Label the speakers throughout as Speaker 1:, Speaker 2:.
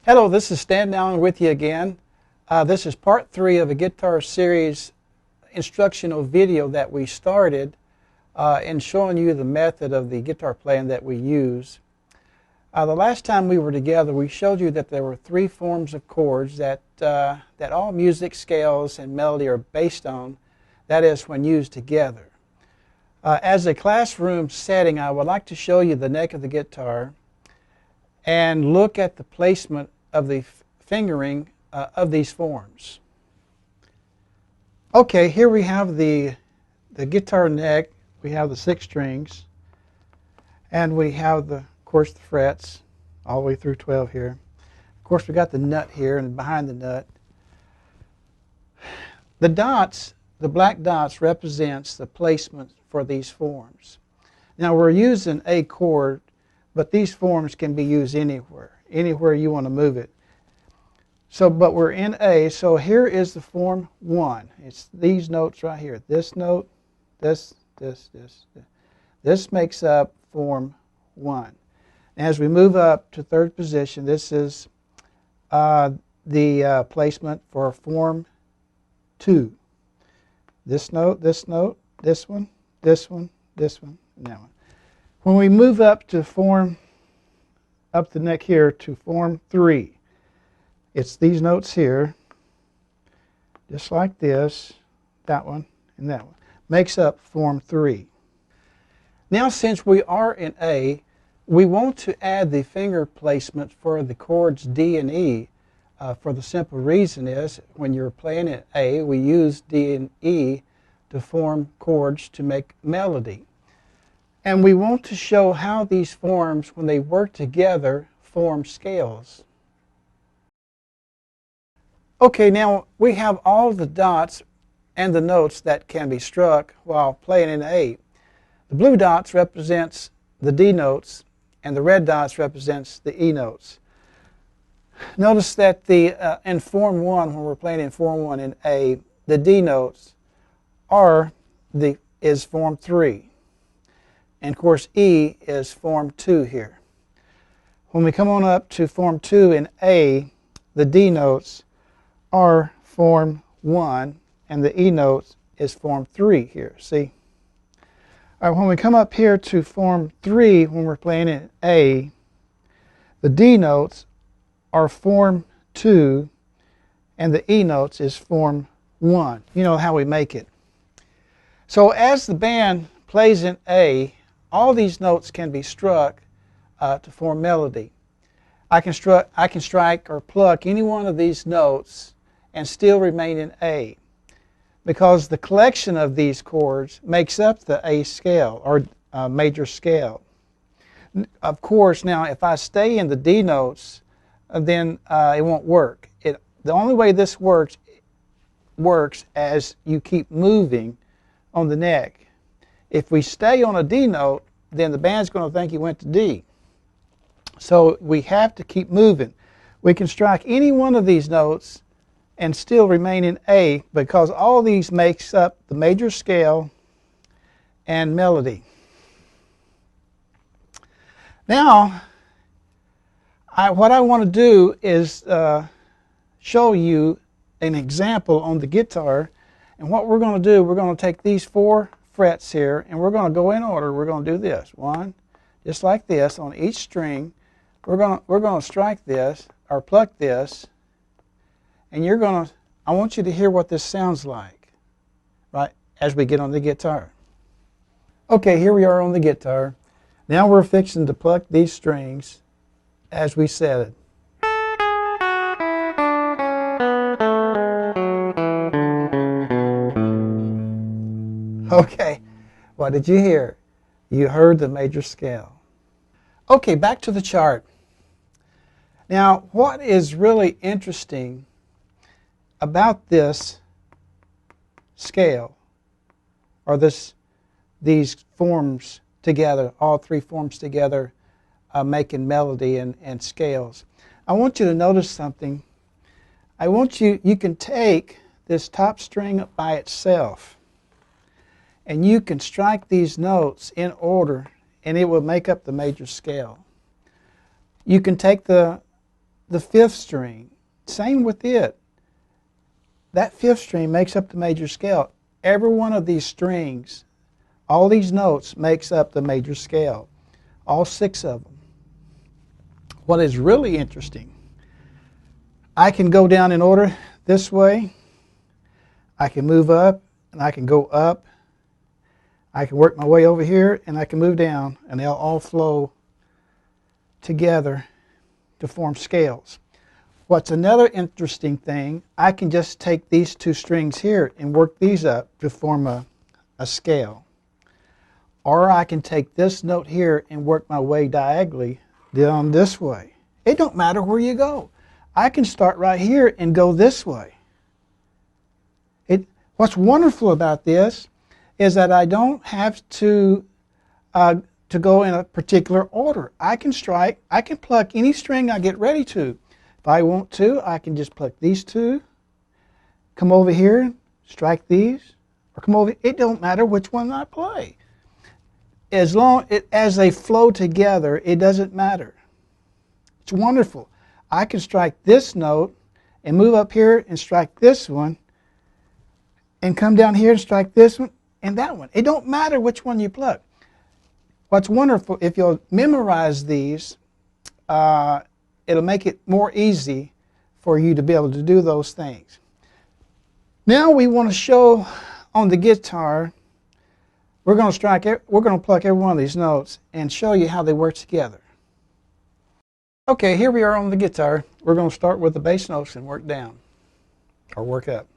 Speaker 1: Hello, this is Stan Nowlin with you again. This is part 3 of a guitar series instructional video that we started in showing you the method of the guitar playing that we use. The last time we were together, we showed you that there were 3 forms of chords that all music scales and melody are based on, that is, when used together. As a classroom setting, I would like to show you the neck of the guitar and look at the placement of the fingering of these forms. Okay, here we have the guitar neck. We have the 6 strings, and we have of course, the frets all the way through 12 here. Of course, we got the nut here and behind the nut. The dots, the black dots, represents the placement for these forms. Now we're using a chord, but these forms can be used anywhere you want to move it. So, but we're in A, so here is the form 1. It's these notes right here. This note, this. This makes up form 1. As we move up to 3rd position, this is the placement for form 2. This note, this one, this one, and that one. When we move up to up the neck here to form 3, it's these notes here, just like this, that one, and that one. Makes up form 3. Now, since we are in A, we want to add the finger placement for the chords D and E. For the simple reason is, when you're playing in A, we use D and E to form chords to make melody. And we want to show how these forms, when they work together, form scales. Okay, now we have all the dots and the notes that can be struck while playing in A. The blue dots represents the D notes, and the red dots represents the E notes. Notice that in form 1, when we're playing in form 1 in A, the D notes is form 3. And of course, E is form 2 here. When we come on up to form 2 in A, the D notes are form 1, and the E notes is form 3 here. See? All right, when we come up here to form 3, when we're playing in A, the D notes are form 2, and the E notes is form 1. You know how we make it. So as the band plays in A, all these notes can be struck to form melody. I can strike or pluck any one of these notes and still remain in A, because the collection of these chords makes up the A scale, or major scale. Of course, now if I stay in the D notes, then it won't work. The only way this works as you keep moving on the neck. If we stay on a D note, then the band's going to think you went to D. So we have to keep moving. We can strike any one of these notes and still remain in A, because all these makes up the major scale and melody. Now, what I want to do is show you an example on the guitar. And what we're going to do, we're going to take these 4 frets here, and we're going to go in order. We're going to do this. 1, just like this, on each string. We're going to strike this, or pluck this, and I want you to hear what this sounds like, right, as we get on the guitar. Okay, here we are on the guitar. Now we're fixing to pluck these strings as we said it. Okay, what did you hear? You heard the major scale. Okay, back to the chart. Now, what is really interesting about this scale, or these forms together, all 3 forms together, making melody and scales. I want you to notice something. You can take this top string by itself, and you can strike these notes in order, and it will make up the major scale. You can take the the fifth string. Same with it. That fifth string makes up the major scale. Every one of these strings, all these notes, makes up the major scale. All 6 of them. What is really interesting, I can go down in order this way. I can move up, and I can go up. I can work my way over here, and I can move down, and they'll all flow together to form scales. What's another interesting thing, I can just take these 2 strings here and work these up to form a scale. Or I can take this note here and work my way diagonally down this way. It don't matter where you go. I can start right here and go this way. What's wonderful about this is that I don't have to go in a particular order. I can pluck any string I get ready to. If I want to, I can just pluck these 2, come over here, strike these, or come over. It don't matter which one I play. As they flow together, it doesn't matter. It's wonderful. I can strike this note and move up here and strike this one, and come down here and strike this one and that one. It don't matter which one you pluck. What's wonderful, if you'll memorize these, it'll make it more easy for you to be able to do those things. Now we want to show on the guitar, we're going to pluck every one of these notes and show you how they work together. Okay, here we are on the guitar. We're going to start with the bass notes and work down, or work up.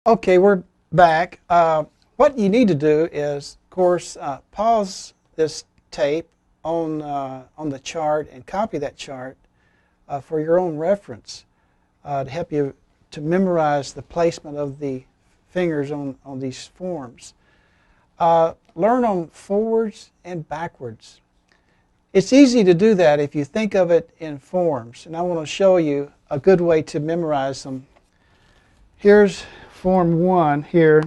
Speaker 1: Okay, we're back. What you need to do is, of course, pause this tape on the chart and copy that chart for your own reference to help you to memorize the placement of the fingers on these forms. Learn them forwards and backwards. It's easy to do that if you think of it in forms, and I want to show you a good way to memorize them. Here's form 1 here,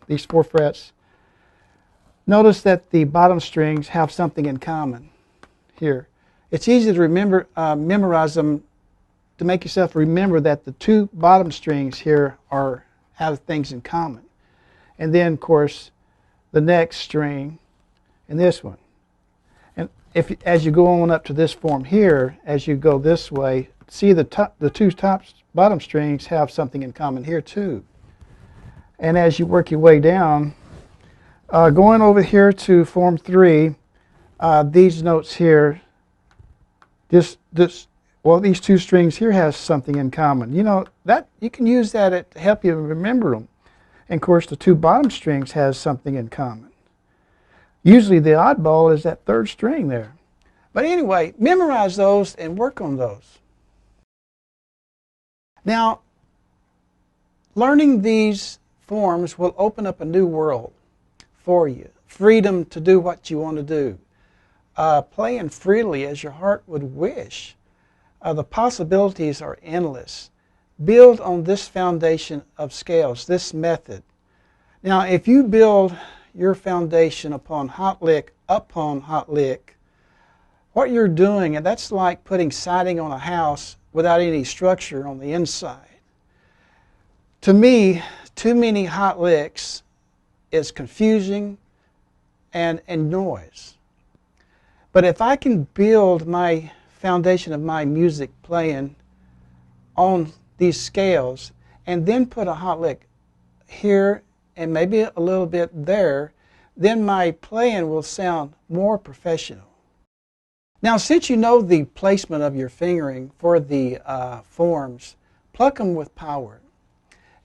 Speaker 1: these 4 frets. Notice that the bottom strings have something in common here. It's easy to remember, memorize them, to make yourself remember that the 2 bottom strings here have things in common. And then, of course, the next string and this one. And as you go on up to this form here, as you go this way, see the 2 bottom strings have something in common here too. And as you work your way down, going over here to form 3, these notes here, these 2 strings here has something in common. You know, that you can use that to help you remember them. And of course, the 2 bottom strings has something in common. Usually the oddball is that 3rd string there. But anyway, memorize those and work on those. Now, learning these forms will open up a new world for you. Freedom to do what you want to do. Playing freely as your heart would wish. The possibilities are endless. Build on this foundation of scales, this method. Now, if you build your foundation upon hot lick, what you're doing, and that's like putting siding on a house without any structure on the inside. To me, too many hot licks is confusing and noise. But if I can build my foundation of my music playing on these scales and then put a hot lick here and maybe a little bit there, then my playing will sound more professional. Now, since you know the placement of your fingering for the forms, pluck them with power.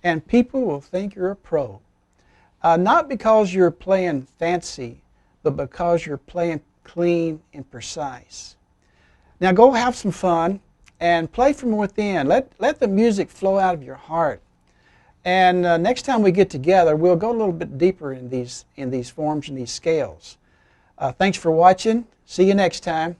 Speaker 1: And people will think you're a pro. Not because you're playing fancy, but because you're playing clean and precise. Now go have some fun and play from within. Let the music flow out of your heart. And next time we get together, we'll go a little bit deeper in these forms and these scales. Thanks for watching. See you next time.